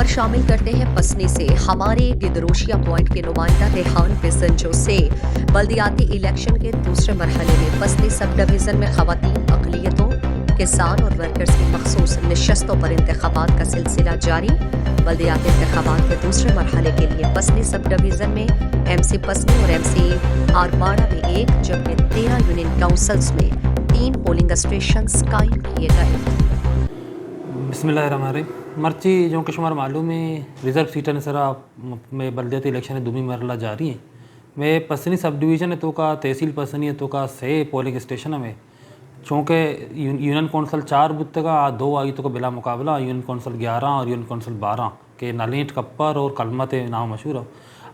शामिल करते हैं पसनी से। हमारे गिदरोशिया पॉइंट के नुमाइंदा रेहान पिसंजो से बल्दियाती इलेक्शन के दूसरे मरहले में पसनी सब डिवीजन में खवातीन अक़लियतों, किसान और वर्कर्स की मखसूस नशस्तों पर इंतखाबात का सिलसिला जारी। बल्दियाती इंतखाबात के दूसरे मरहले के लिए पसनी सब डिवीजन में MC पसनी और MC आरमाड़ा में 1 जबकि 13 यूनियन काउंसिल्स में 3 पोलिंग स्टेशन कायम किए गए। बिस्मिल्लाहिर्रहमानिर्रहीम। मर्ची जो कि शुमार मालूम है रिज़र्व सीट नसरा में बल्दियाती इलेक्शन दुमी मरला जारी है। मैं पसनी सब डिवीज़न तो का तहसील पसनी तो का से पोलिंग स्टेशन में चूँकि यूनियन कौंसल 4 बुत का 2 आई तो का बिला मुकाबला यूनियन कौंसल 11 और यूनियन कौंसल 12 के नलीट कप्पर और कलमत नाम मशहूर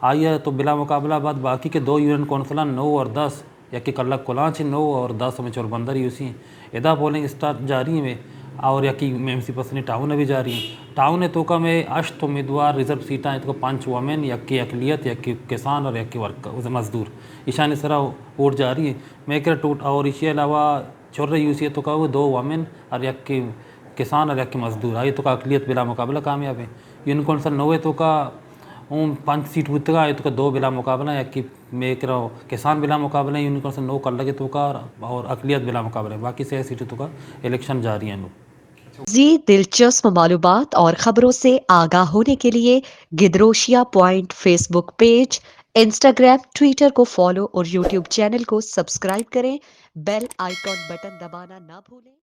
आई है तो बिला मुकाबला बाद बाकी के 2 यूनियन कौंसला 9 और 10 या कि कल्ला कुलाच 9 और 10 में चोरबंदर यूसी एदा पोलिंग स्टार्ट जारी में और यकी MC पसनी टाउन भी जारी टाउन है तो का में अश्त उम्मीदवार रिजर्व सीटा है तो 5 वमेन यकी अकलियत यकी किसान और यकी वर्क मजदूर ईशान सरा वोट जारी है मैं कर टूट और इसके अलावा छोर यूसी तो का वो 2 वमेन और यकी किसान और यकी मजदूर आई तो का अकलियत बिला मुकाबला कामयाब है यूनियन कौंसल 9 तो का 5 सीट बुतगा है तो का 2 बिला मुकाबला यकी मैं कर किसान बिला मुकाबला यूनियन कौंसल 9 कर लगे तो का और अकलियत बिला मुकाबला बाकी 6 सीटें तो का इलेक्शन जारी है। मज़ीद दिलचस्प मालूमात और ख़बरों से आगाह होने के लिए Gedrosia point Facebook page, Instagram, Twitter को फॉलो और यूट्यूब चैनल को सब्सक्राइब करें। बेल आइकॉन बटन दबाना ना भूलें।